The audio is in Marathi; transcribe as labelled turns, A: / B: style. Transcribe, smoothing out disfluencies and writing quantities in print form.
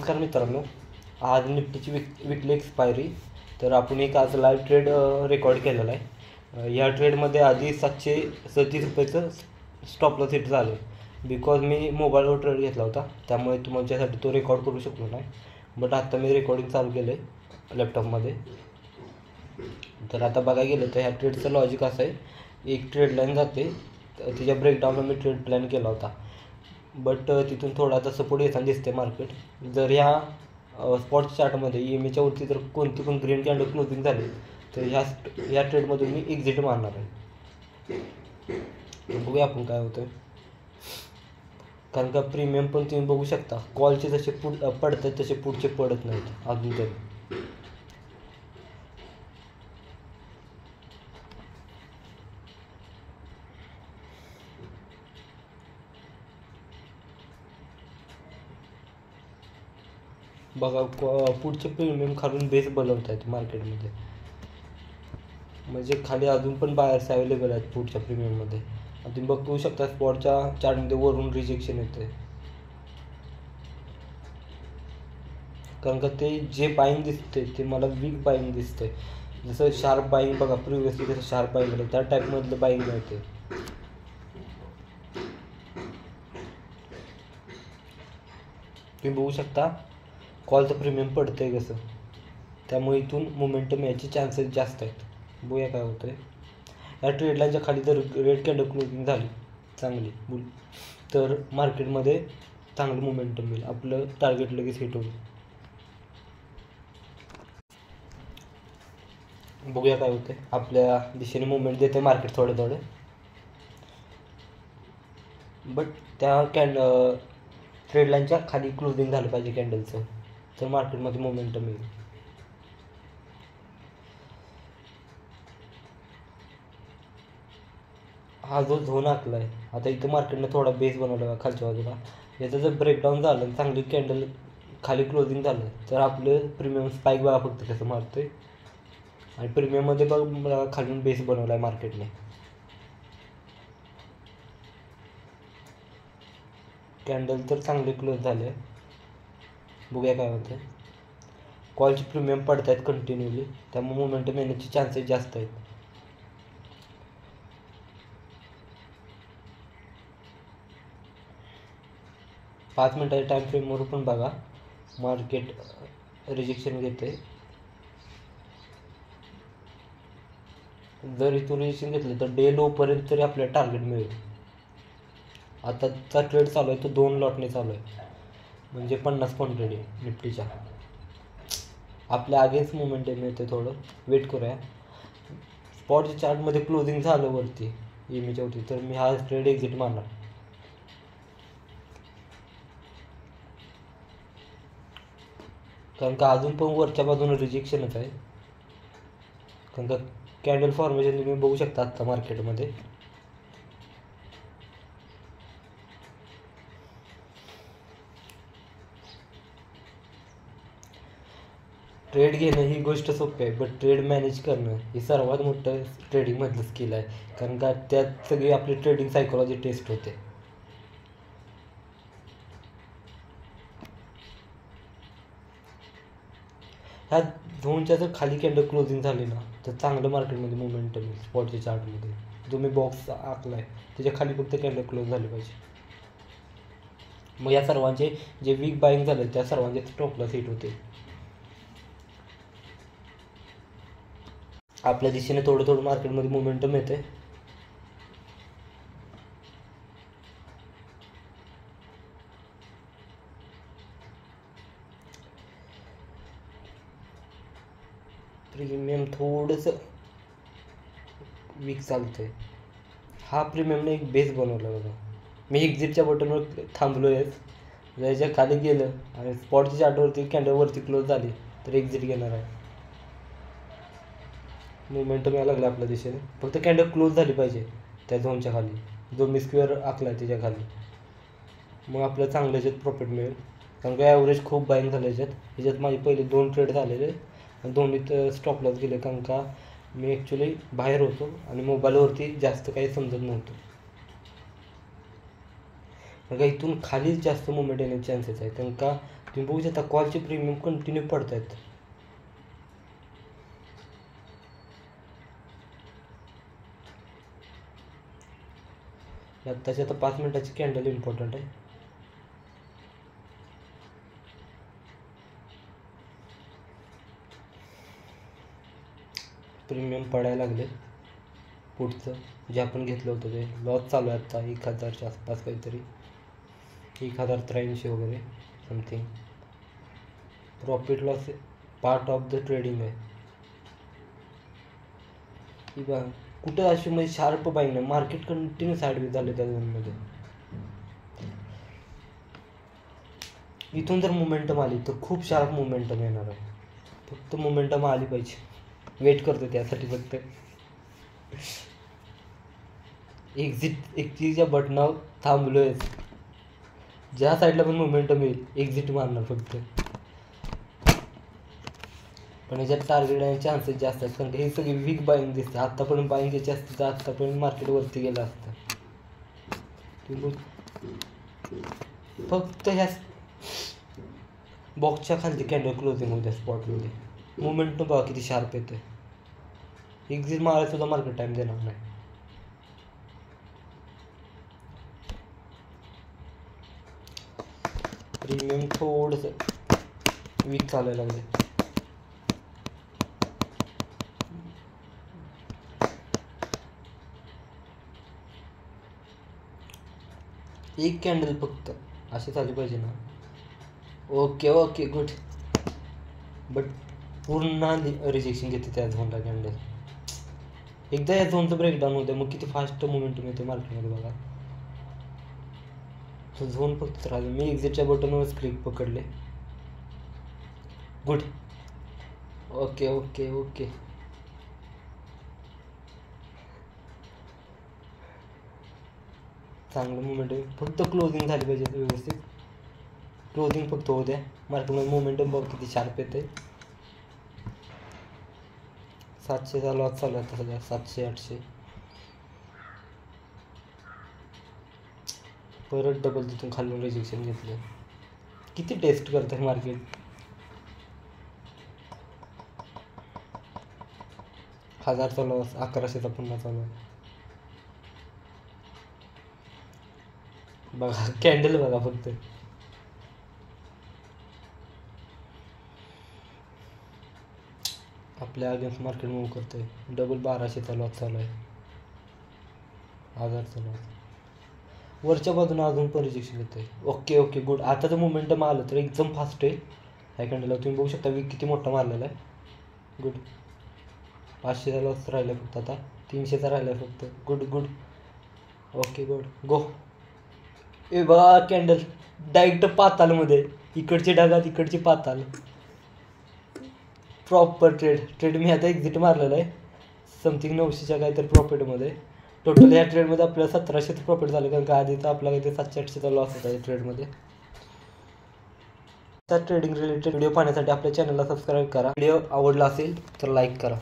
A: नमस्कार मित्रांनो, आज निफ्टीची विकली एक्सपायरी. तर आपण एक आज लाईव्ह ट्रेड रेकॉर्ड केलेला आहे. या ट्रेडमध्ये आधी 737 रुपयाचं स्टॉप लॉस हिट झालं. बिकॉज मी मोबाईलवर ट्रेड घेतला होता, त्यामुळे तुमच्यासाठी तो रेकॉर्ड करू शकलो नाही. बट आता मी रेकॉर्डिंग चालू केलं आहे लॅपटॉपमध्ये. तर आता बघायला गेलं तर ह्या ट्रेडचं लॉजिक असं आहे, एक ट्रेड लाईन जाते, तिच्या ब्रेकडाऊनला मी ट्रेड प्लॅन केला होता. बट तिथून थोडा आता सपोर्ट येताना दिसते मार्केट. जर ह्या स्पॉट चार्टमध्ये EMAच्या वरती जर कोणती पण ग्रीन कॅन्डल क्लोजिंग झाली तर ह्या ट्रेडमधून मी एक्झिट मारणार आहे. बघूया आपण काय होतं. कारण का प्रीमियम पण तुम्ही बघू शकता, कॉलचे जसे पडतात तसे पुढचे पडत नाहीत अजून तरी. बघा पुढचे प्रीमियम खालून बेस बनवत आहेत मार्केटमध्ये, म्हणजे खाली अजून पण बायर्स अवेलेबल आहेत पुढच्या प्रीमियममध्ये. तुम्ही बघू शकता स्पॉटच्या चार्टमध्ये वरून रिजेक्शन येते, कारण का ते जे बाईंग दिसते ते मला वीक बाईंग दिसते. जसं शार्प बाईंग बघा, प्रिव्हियसली जसं शार्प बाईंग होतं त्या टाईपमधलं बाईंग मिळते. तुम्ही बघू शकता कॉलचं प्रीमियम पडतं आहे कसं, त्यामुळे इथून मोमेंटम याचे चान्सेस जास्त आहेत. बघूया काय होतं आहे. या ट्रेडलाईनच्या खाली जर रेड कॅन्डल क्लोजिंग झाली चांगली तर मार्केटमध्ये चांगलं मोमेंटम मिळेल, आपलं टार्गेट लगेच हिट होईल. बघूया काय होतं आहे. आपल्या दिशेने मुवमेंट देते मार्केट थोडं थोडं, बट त्या ट्रेडलाईनच्या खाली क्लोजिंग झालं पाहिजे कॅन्डलचं, तर मार्केटमध्ये मोमेंटम येईल. हा जो झोन आखला आहे आता, इथं मार्केटनं थोडा बेस बनवला खालच्या बाजूला. याचं जर ब्रेकडाऊन झालं, चांगली कॅन्डल खाली क्लोजिंग झालं तर आपलं प्रीमियम स्पाईक बघा फक्त कसं मारतोय. आणि प्रीमियममध्ये बघ खालून बेस बनवला आहे मार्केटने. कॅन्डल तर चांगले क्लोज झाले. बघूया काय होतं. कॉलचे प्रीमियम पडत आहेत कंटिन्युअली, त्यामुळे मोमेंटम येण्याचे चान्सेस जास्त आहेत. पाच मिनिटाच्या टाईम फ्रेमवर पण बघा मार्केट रिजेक्शन घेते. जर इथून रिजेक्शन घेतलं तर डे लोपर्यंत तरी आपल्याला टार्गेट मिळेल. आताचा ट्रेड चालू आहे तो 2 लॉटने चालू आहे, म्हणजे 50 क्वांटिटी निफ्टीच्या. आपल्या अगेन्स्ट मुवमेंट मिळते, थोडं वेट करूया. स्पॉटच्या चार्टमध्ये क्लोजिंग झालं वरती EMAच्या वरती तर मी हा ट्रेड एक्झिट मारणार. कारण का अजून पण वरच्या बाजूने रिजेक्शनच आहे. कारण का कॅन्डल फॉर्मेशन तुम्ही बघू शकता आत्ता मार्केटमध्ये. ट्रेड घेणं ही गोष्ट सोपी आहे, बट ट्रेड मॅनेज करणं हे सर्वात मोठं ट्रेडिंगमधलं स्किल आहे. कारण का त्यात सगळी आपली ट्रेडिंग सायकोलॉजी टेस्ट होते. ह्या झोनच्या जर खाली कॅन्डल क्लोजिंग झाली ना तर चांगलं मार्केटमध्ये मोमेंटम येईल. स्पॉटच्या चार्टमध्ये जो मी बॉक्स आखला आहे त्याच्या खाली फक्त कॅन्डल क्लोज झाली पाहिजे. मग या सर्वांचे जे वीक बाईंग झाले त्या सर्वांचे स्टॉप लॉस हिट होते. आपल्या दिशेने थोडं थोडं मार्केटमध्ये मोमेंटम येते. प्रीमियम थोडंसं वीक चालतंय. हा प्रीमियमने एक बेस बनवला बघा. मी एक्झिटच्या बटनवर थांबलो आहे. ज्याच्या खाली गेलं आणि स्पॉटच्या चार्टवरती कॅन्डलवरती क्लोज झाली तर एक्झिट घेणार आहे. मोमेंटम यायला लागला आपल्या दिशेने, फक्त कॅन्डल क्लोज झाली पाहिजे त्या झोनच्या खाली, जो मी स्क्वेअर आखला आहे त्याच्या खाली. मग आपल्याला चांगलं याच्यात प्रॉफिट मिळेल. कारण का ॲव्हरेज खूप बाईंग झालं याच्यात माझे पहिले 2 ट्रेड झालेले आणि दोन्हीत स्टॉप लॉस गेले. कारण का मी ॲक्च्युली बाहेर होतो आणि मोबाईलवरती जास्त काही समजत नव्हतं. कारण का इथून खालीच जास्त मुवमेंट येण्याचे चान्सेस आहेत. कारण का तुम्ही बघू शकता कॉलचे प्रीमियम कंटिन्यू पडत आहेत. आत्ताची आता 5 मिनिटाची कॅन्डल इम्पॉर्टंट आहे. प्रीमियम पडायला लागले. पुढचं जे आपण घेतलं होतं ते लॉस चालू आहे आता 1000च्या आसपास, काहीतरी 1083 वगैरे something. Profit loss part of the trading आहे. की बा कुठं अशी म्हणजे शार्प बाईंग नाही, मार्केट कंटिन्यू साईडवेज झाले त्या झोनमध्ये. इथून जर मोमेंटम आली तर खूप शार्प मोमेंटम येणार आहे. फक्त मोमेंटम आली पाहिजे, वेट करतो त्यासाठी. फक्त एक्झिटच्या बटनावर थांबलोय. ज्या साईडला पण मोमेंटम येईल एक्झिट मारणार फक्त. पण याच्यात टार्गेट आणि चान्सेस जास्त आहेत, कारण हे सगळी वीक बाईंग दिसते. आत्तापर्यंत बाईंग घ्यायची असते तर आत्तापर्यंत मार्केट वरती गेलं असतं. फक्त ह्या बॉक्सच्या खालची कॅन्डल क्लोजिंग होत्या स्पॉटमध्ये. मोमेंटम बघा किती शार्प येतोय. एक्झिट मारायला सुद्धा मार्केट टाइम देणार नाही. प्रीमियम थोडंसं वीक चालायला लागले. एक कॅन्डल फक्त अशी झाली पाहिजे ना. Okay okay good. बट पूर्ण रिजेक्शन घेते त्या झोनला कॅन्डल. एकदा या झोनचं ब्रेकडाऊन होतं मग किती फास्ट मोमेंटम येते मार्केटमध्ये बघा. तो झोन फक्त राहिला. मी एक्झिटच्या बटनवर क्लिक पकडले. गुड. Okay okay okay. चांगलं मोमेंटम. फक्त क्लोजिंग झाली पाहिजे व्यवस्थित. क्लोजिंग फक्त होऊ द्या. मार्केटमध्ये मोमेंटम बघ किती शार्प येते. 700चा लॉस चालू आहे सध्या. 700-800. परत डबल तिथून खालून रिजेक्शन घेतलं. किती टेस्ट करत आहे मार्केट. 1000चा लॉस, 1100चा पुन्हा चालू आहे. बघा कॅन्डल बघा फक्त. आपल्या अगेन्स्ट मार्केट मूव्ह करतोय. डबल 1200चा लॉस चालू आहे. 1000चा लॉस. वरच्या बाजूने अजून पण रिजेक्शन येतंय. Okay okay good. आता जर मोमेंटम आलं तर एकदम फास्ट आहे. ह्या कॅन्डलला तुम्ही बघू शकता वीक किती मोठा मारलेला आहे. गुड. 500चा लॉस राहिला फक्त आता. 300चा राहिला फक्त. Good good. Okay good. Go. ए बघा कॅन्डल डायरेक्ट पातालमध्ये. इकडची ढगात इकडची पाताल. प्रॉपर ट्रेड मी आता एक्झिट मारलेला आहे. समथिंग 900च्या काहीतरी प्रॉफिटमध्ये. टोटल या ट्रेडमध्ये आपल्याला 1700चं प्रॉफिट झालं, कारण का आधीचा आपला काहीतरी 700-800चा लॉस होता या ट्रेडमध्ये. त्या ट्रेडिंग रिलेटेड व्हिडिओ पाहण्यासाठी आपल्या चॅनलला सबस्क्राईब करा. व्हिडिओ आवडला असेल तर लाईक करा.